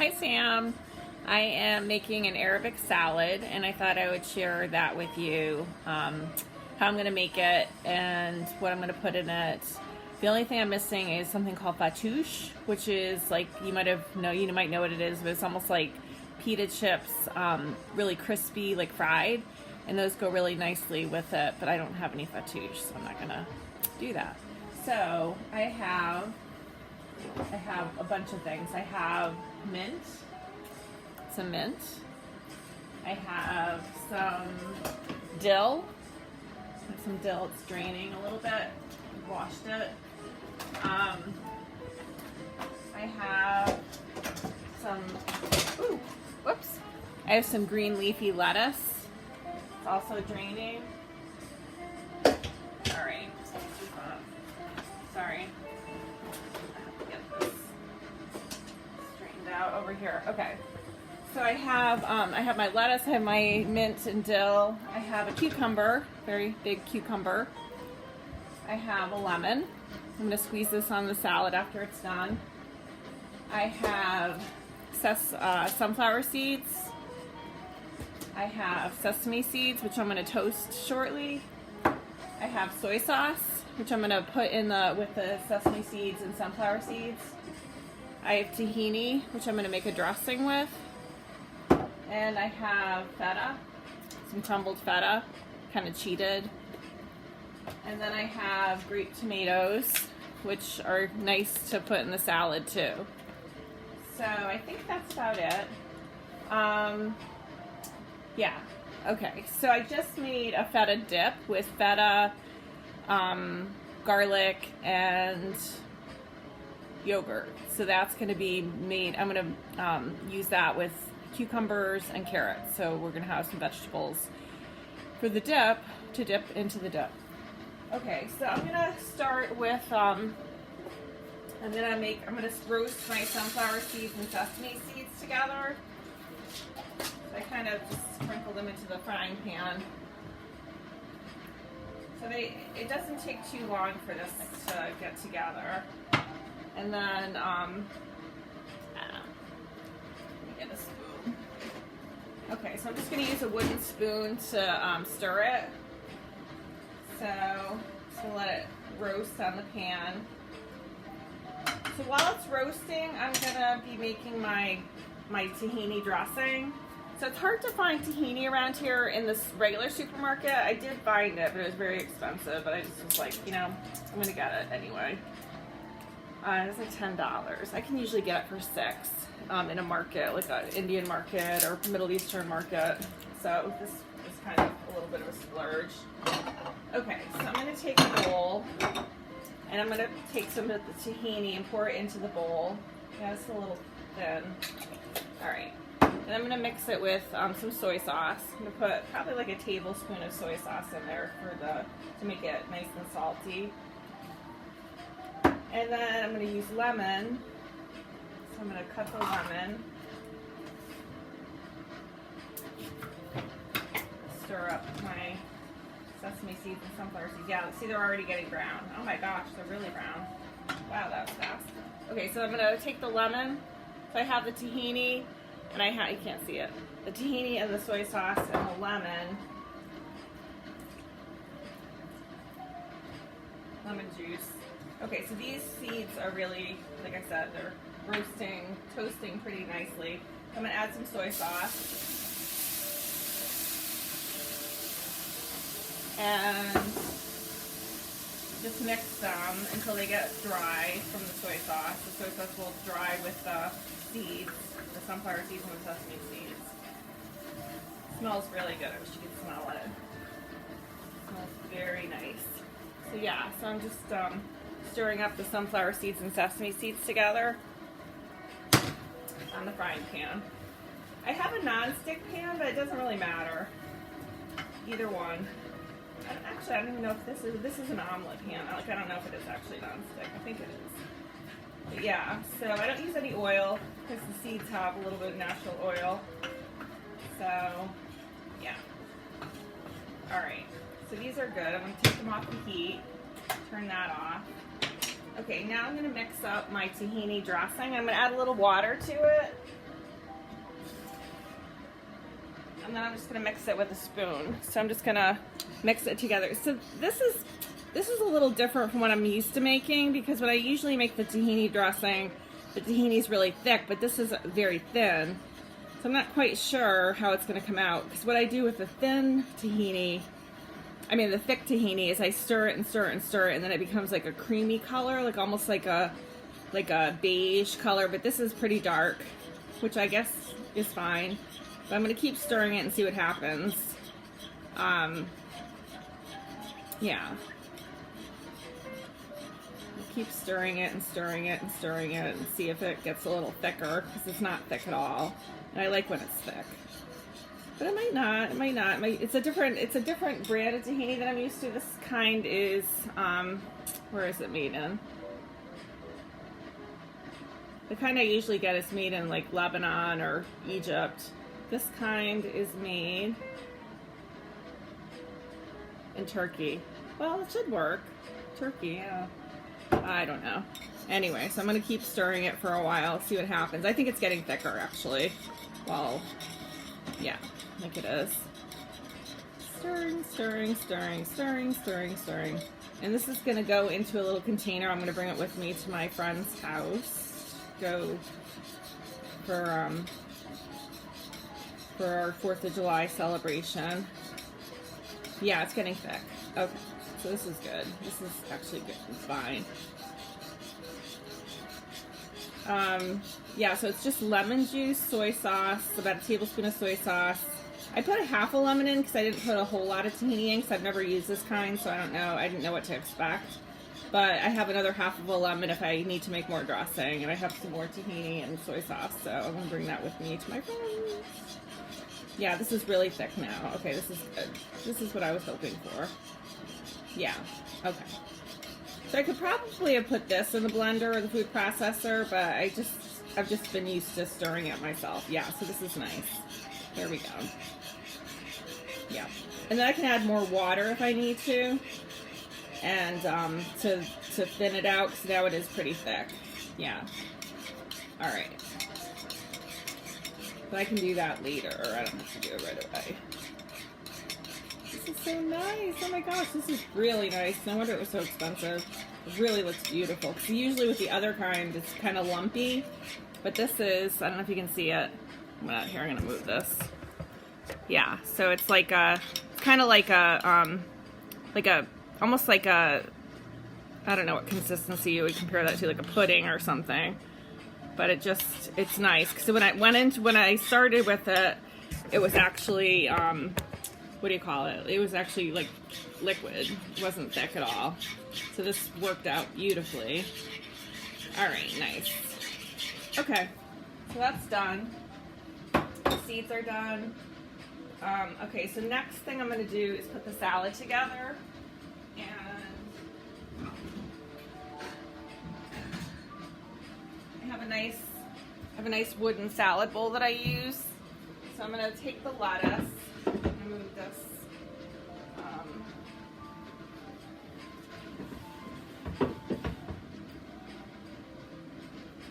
Hi Sam, I am making an Arabic salad and I thought I would share that with you, how I'm going to make it and what I'm going to put in it. The only thing I'm missing is something called fattoush, which is like, you might know what it is, but it's almost like pita chips, really crispy, like fried, and those go really nicely with it, but I don't have any fattoush, so I'm not going to do that. So I have a bunch of things. I have some mint. I have some dill. It's draining a little bit. Washed it. I have I have some green leafy lettuce. It's also draining. All right. Sorry. Out over here. Okay. So I have my lettuce, I have my mint and dill. I have a cucumber, very big cucumber. I have a lemon. I'm going to squeeze this on the salad after it's done. I have sunflower seeds. I have sesame seeds, which I'm going to toast shortly. I have soy sauce, which I'm going to put in with the sesame seeds and sunflower seeds. I have tahini, which I'm going to make a dressing with. And I have feta, some crumbled feta, kind of cheated. And then I have grape tomatoes, which are nice to put in the salad too. So I think that's about it. Yeah, okay. So I just made a feta dip with feta, garlic, and yogurt. So that's going to be made, I'm going to use that with cucumbers and carrots. So we're going to have some vegetables for the dip, to dip into the dip. Okay, so I'm going to start with, I'm going to roast my sunflower seeds and sesame seeds together. So I kind of just sprinkle them into the frying pan. So it doesn't take too long for this to get together. And then, let me get a spoon. Okay, so I'm just going to use a wooden spoon to stir it. So, just let it roast on the pan. So while it's roasting, I'm going to be making my tahini dressing. So it's hard to find tahini around here in this regular supermarket. I did find it, but it was very expensive. But I just was like, I'm going to get it anyway. It's like $10. I can usually get it for $6 in a market, like an Indian market or Middle Eastern market. So this is kind of a little bit of a splurge. Okay, so I'm going to take a bowl, and I'm going to take some of the tahini and pour it into the bowl. Yeah, it's a little thin. All right. And I'm going to mix it with some soy sauce. I'm going to put probably like a tablespoon of soy sauce in there to make it nice and salty. And then I'm going to use lemon. So I'm going to cut the lemon. Stir up my sesame seeds and sunflower seeds. Yeah, see, they're already getting brown. Oh my gosh, they're really brown. Wow, that was fast. Okay, so I'm going to take the lemon. So I have the tahini, and you can't see it. The tahini and the soy sauce and the lemon juice. Okay, so these seeds are really, like I said, they're toasting pretty nicely. I'm going to add some soy sauce. And just mix them until they get dry from the soy sauce. The soy sauce will dry with the seeds, the sunflower seeds and the sesame seeds. It smells really good. I wish you could smell it. It smells very nice. So yeah, so I'm just stirring up the sunflower seeds and sesame seeds together on the frying pan. I have a non-stick pan, but it doesn't really matter. Either one. Actually, I don't even know if this is an omelet pan. I don't know if it is actually non-stick. I think it is. But yeah, so I don't use any oil because the seeds have a little bit of natural oil. So, yeah. All right. So these are good. I'm going to take them off the heat. Turn that off. Okay, now I'm going to mix up my tahini dressing. I'm going to add a little water to it and then I'm just gonna mix it with a spoon. So I'm just gonna mix it together. So this is a little different from what I'm used to making, because when I usually make the tahini dressing, the tahini's really thick, but this is very thin. So I'm not quite sure how it's gonna come out, because what I do with the thin tahini, the thick tahini, is I stir it and stir it and stir it, and then it becomes like a creamy color, like almost like a beige color, but this is pretty dark, which I guess is fine. But I'm going to keep stirring it and see what happens. Yeah. Keep stirring it and stirring it and stirring it and see if it gets a little thicker, because it's not thick at all. And I like when it's thick. But it might not, it might not. It's a different brand of tahini that I'm used to. This kind is, where is it made in? The kind I usually get is made in like Lebanon or Egypt. This kind is made in Turkey. Well, it should work. Turkey, yeah. I don't know. Anyway, so I'm going to keep stirring it for a while, see what happens. I think it's getting thicker, actually. Well, yeah, I think it is. Stirring, stirring, stirring, stirring, stirring, stirring. And this is going to go into a little container. I'm going to bring it with me to my friend's house. Go for our 4th of July celebration. Yeah, it's getting thick. Okay, so this is good. This is actually good. It's fine. Yeah, so it's just lemon juice, soy sauce, about a tablespoon of soy sauce. I put a half a lemon in because I didn't put a whole lot of tahini in, because I've never used this kind, so I don't know. I didn't know what to expect. But I have another half of a lemon if I need to make more dressing, and I have some more tahini and soy sauce, so I'm going to bring that with me to my friends. Yeah, this is really thick now. Okay, this is good. This is what I was hoping for. Yeah, okay. So I could probably have put this in the blender or the food processor, but I've just been used to stirring it myself. Yeah, so this is nice. There we go. Yeah, and then I can add more water if I need to, and to thin it out, because now it is pretty thick. Yeah. All right. But I can do that later, or I don't have to do it right away. This is so nice. Oh my gosh, this is really nice. No wonder it was so expensive. It really looks beautiful. Because usually with the other kind, it's kind of lumpy. But this is, I don't know if you can see it. I'm going to move this. Yeah, so it's like a, kind of like a, almost like a, I don't know what consistency you would compare that to, like a pudding or something. But it's nice. So when I started with it, it was actually, what do you call it? It was actually like liquid. It wasn't thick at all. So this worked out beautifully. All right, nice. Okay, so that's done. The seeds are done. Okay, so next thing I'm going to do is put the salad together. And I have a nice wooden salad bowl that I use. So I'm going to take the lettuce and move this.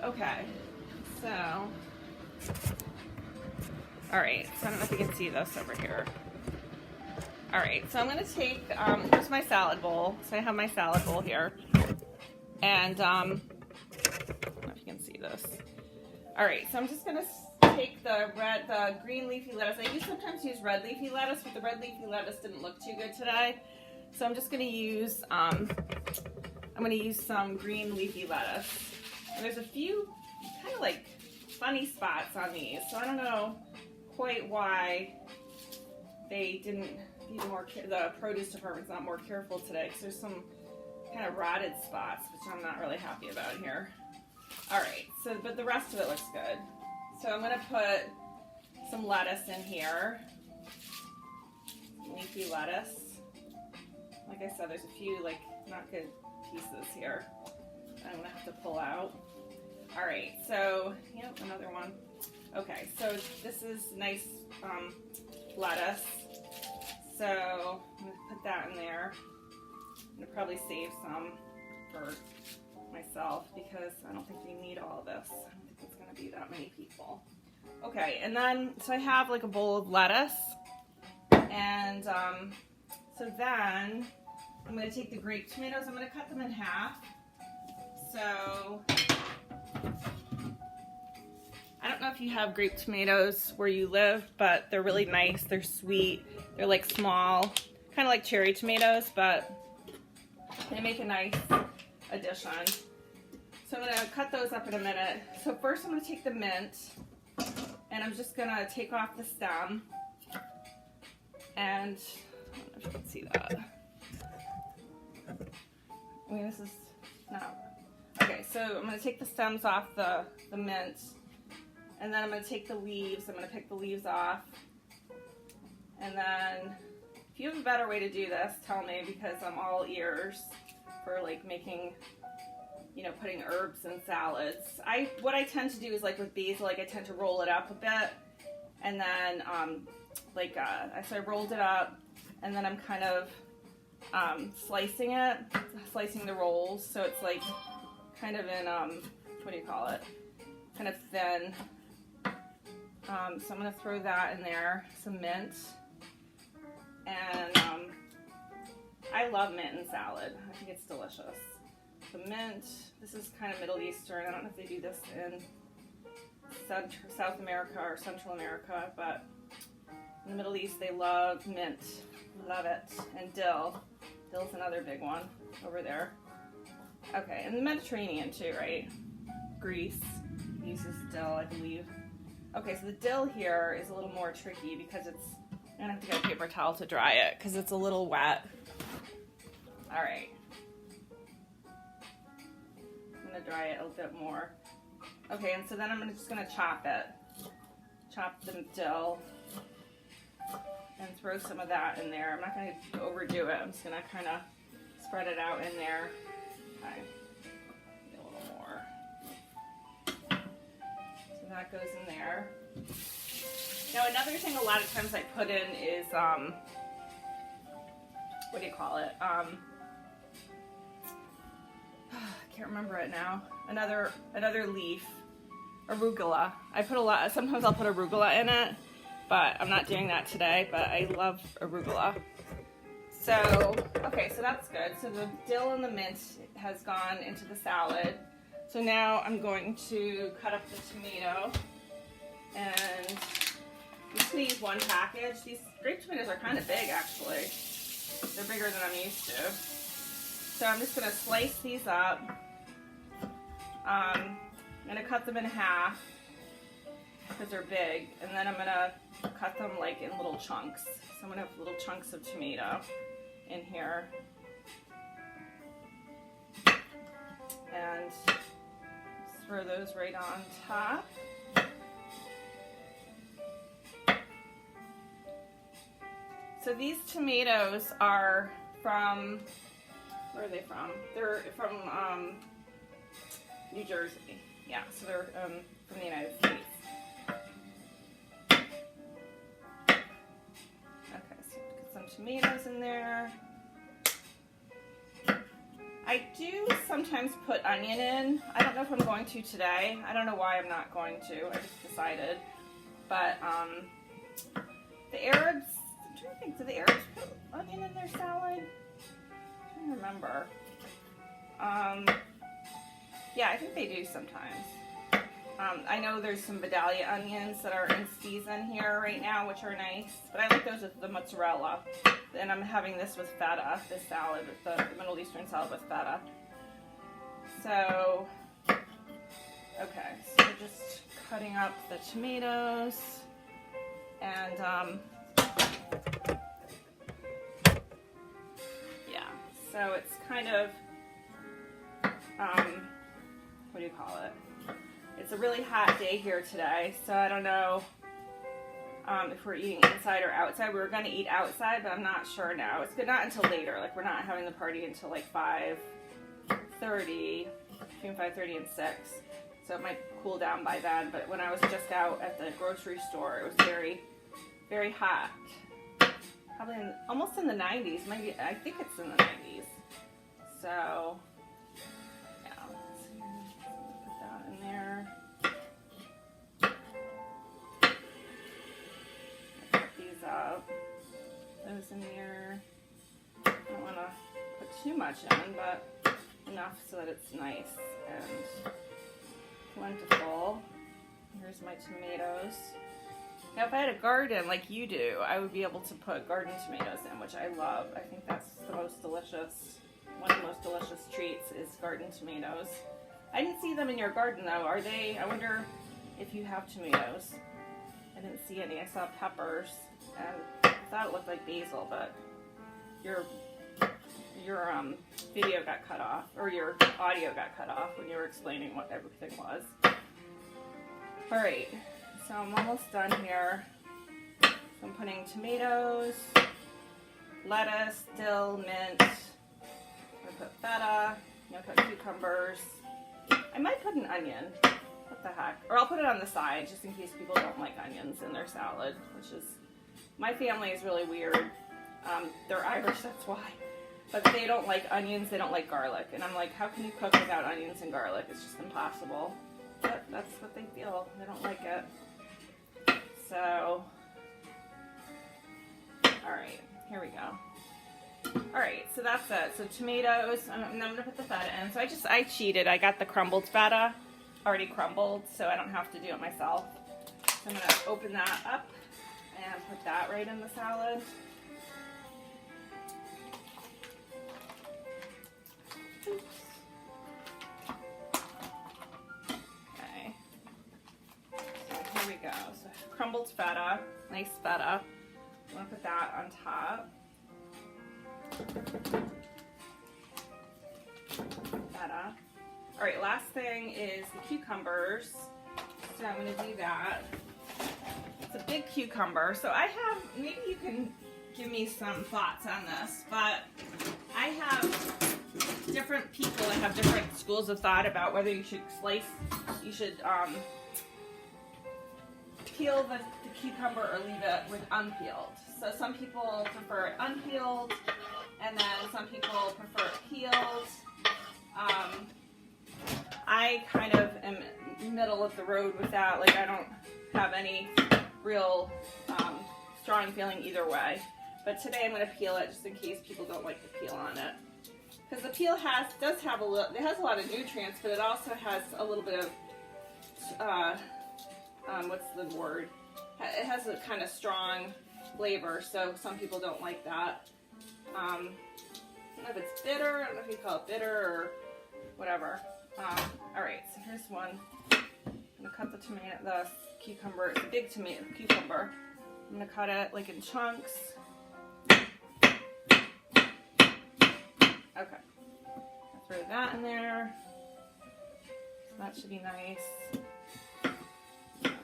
Okay, so, all right, so I don't know if you can see this over here. All right, so I'm going to take, here's my salad bowl. So I have my salad bowl here. And, I don't know if you can see this. All right, so I'm just going to take the green leafy lettuce. I sometimes use red leafy lettuce, but the red leafy lettuce didn't look too good today. So I'm just going to use, some green leafy lettuce. And there's a few kind of like funny spots on these, so I don't know quite why they didn't be the produce department's not more careful today, because there's some kind of rotted spots, which I'm not really happy about here. All right, so but the rest of it looks good. So I'm going to put some lettuce in here, leafy lettuce. Like I said, there's a few like not good pieces here I'm going to have to pull out. All right, so, yep, another one. Okay, so this is nice lettuce. So I'm going to put that in there. I'm going to probably save some for myself, because I don't think we need all of this. I don't think it's going to be that many people. Okay, and then, so I have like a bowl of lettuce. And so then I'm going to take the grape tomatoes, I'm going to cut them in half. So I don't know if you have grape tomatoes where you live, but they're really nice. They're sweet. They're like small, kind of like cherry tomatoes, but they make a nice addition. So I'm going to cut those up in a minute. So first I'm going to take the mint, and I'm just going to take off the stem. And I don't know if you can see that. I mean, this is not... Okay, so I'm going to take the stems off the mint, and then I'm going to take the leaves. I'm going to pick the leaves off. And then, if you have a better way to do this, tell me, because I'm all ears for like making, you know, putting herbs in salads. What I tend to do is like with basil, like I tend to roll it up a bit, and then so I rolled it up, and then I'm kind of slicing the rolls, so it's like kind of in what do you call it? Kind of thin. So I'm gonna throw that in there, some mint, and I love mint in salad. I think it's delicious. The mint, this is kind of Middle Eastern. I don't know if they do this in South America or Central America, but in the Middle East they love mint. Love it. And dill. Dill's another big one over there. Okay, and the Mediterranean too, right? Greece uses dill, I believe. Okay, so the dill here is a little more tricky because it's, I'm gonna have to get a paper towel to dry it because it's a little wet. All right. I'm gonna dry it a little bit more. Okay, and so then I'm just gonna chop it. Chop the dill and throw some of that in there. I'm not gonna overdo it. I'm just gonna kind of spread it out in there. Okay, get a little more. So that goes in there. Now another thing a lot of times I put in is, what do you call it? I can't remember it now. Another leaf, arugula. I put a lot, sometimes I'll put arugula in it, but I'm not doing that today, but I love arugula. So, okay, so that's good. So the dill and the mint has gone into the salad. So now I'm going to cut up the tomato, and I'm just gonna use one package. These grape tomatoes are kind of big, actually. They're bigger than I'm used to. So I'm just gonna slice these up. I'm gonna cut them in half because they're big, and then I'm gonna cut them like in little chunks. So I'm gonna have little chunks of tomato in here. And just throw those right on top. So these tomatoes are from, where are they from? They're from New Jersey. Yeah, so they're from the United States. Okay, so put some tomatoes in there. I do sometimes put onion in. I don't know if I'm going to today. I don't know why I'm not going to. I just decided. But the Arabs, I'm trying to think, do the Arabs put onion in their salad? I'm trying to remember. Yeah, I think they do sometimes. I know there's some Vidalia onions that are in season here right now, which are nice. But I like those with the mozzarella. And I'm having this with feta, this salad, with the Middle Eastern salad with feta. So, okay, so we're just cutting up the tomatoes. And, yeah, so it's kind of, what do you call it? It's a really hot day here today, so I don't know if we're eating inside or outside. We were going to eat outside, but I'm not sure now. It's good, not until later. Like, we're not having the party until like 5:30, between 5:30 and 6. So it might cool down by then. But when I was just out at the grocery store, it was very, very hot. Probably almost in the 90s. Maybe, I think it's in the 90s. So, yeah, let's see. Put that in there. Up. tomatoes in here. I don't want to put too much in, but enough so that it's nice and plentiful. Here's my tomatoes. Now, if I had a garden like you do, I would be able to put garden tomatoes in, which I love. I think that's the most delicious, one of the most delicious treats is garden tomatoes. I didn't see them in your garden though. Are they, I wonder if you have tomatoes. I didn't see any. I saw peppers and I thought it looked like basil, but your video got cut off, or your audio got cut off when you were explaining what everything was. All right, so I'm almost done here. So I'm putting tomatoes, lettuce, dill, mint. I'm gonna put feta. I'm gonna put cucumbers. I might put an onion. What the heck? Or I'll put it on the side just in case people don't like onions in their salad, which is, my family is really weird. They're Irish, that's why. But they don't like onions, they don't like garlic. And I'm like, how can you cook without onions and garlic? It's just impossible. But that's what they feel. They don't like it. So, alright, here we go. Alright, so that's it. So tomatoes, and I'm going to put the feta in. So I cheated. I got the crumbled feta already crumbled, so I don't have to do it myself. So I'm going to open that up and put that right in the salad. Oops. Okay. So here we go. So crumbled feta, nice feta. I'm going to put that on top. Feta. Alright, last thing is the cucumbers. So I'm going to do that. It's a big cucumber. So I have, maybe you can give me some thoughts on this, but I have different people that have different schools of thought about whether you should peel the cucumber or leave it with unpeeled. So some people prefer it unpeeled, and then some people prefer it peeled. I kind of am middle of the road with that. Like, I don't have any real strong feeling either way. But today I'm going to peel it just in case people don't like the peel on it. Because the peel does have a little, it has a lot of nutrients, but it also has a little bit of, what's the word? It has a kind of strong flavor, so some people don't like that. I don't know if it's bitter, I don't know if you call it bitter or whatever. Alright, so here's one. I'm going to cut the cucumber, it's a big cucumber. I'm going to cut it like in chunks. Okay, I'll throw that in there. So that should be nice. Okay.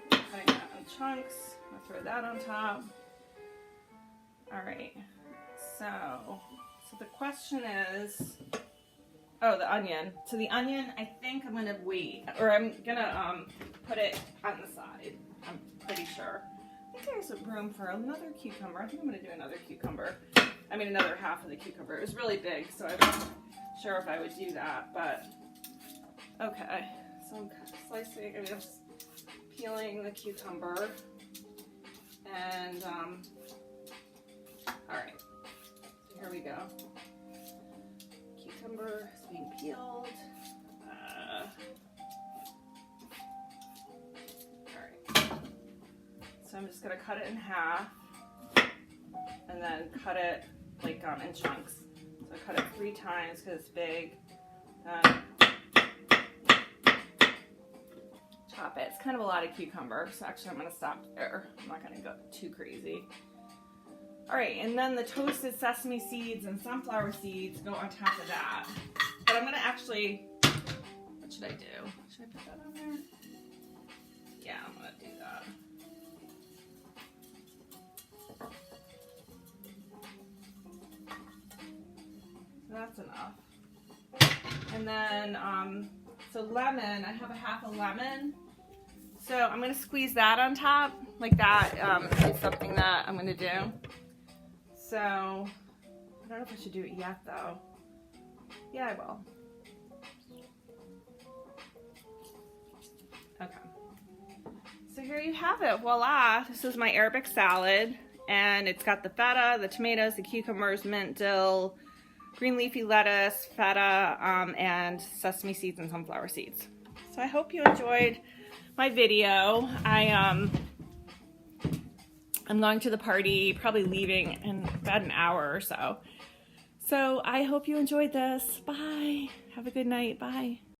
Cutting that in chunks. I'll throw that on top. Alright, so the question is, oh, the onion. So the onion, I think I'm gonna wait, or I'm gonna put it on the side. I'm pretty sure. I think there's room for another cucumber. I think I'm going to do another cucumber. I mean, another half of the cucumber. It was really big, so I'm not sure if I would do that, but okay. So I'm slicing, I'm just peeling the cucumber, and alright, so here we go. Cucumber is being peeled. So I'm just going to cut it in half and then cut it like in chunks. So I cut it 3 times because it's big. Chop it. It's kind of a lot of cucumber, so actually I'm going to stop there. I'm not going to go too crazy. Alright, and then the toasted sesame seeds and sunflower seeds go on top of that. But I'm going to actually, what should I do? Should I put that on there? Yeah, I'm going to do that. That's enough. And then, so lemon, I have a half a lemon. So I'm going to squeeze that on top, like that is something that I'm going to do. So, I don't know if I should do it yet though. Yeah, I will. Okay. So here you have it, voila. This is my Arabic salad, and it's got the feta, the tomatoes, the cucumbers, mint, dill, green leafy lettuce, feta, and sesame seeds and sunflower seeds. So I hope you enjoyed my video. I'm going to the party, probably leaving in about an hour or so. So I hope you enjoyed this. Bye. Have a good night. Bye.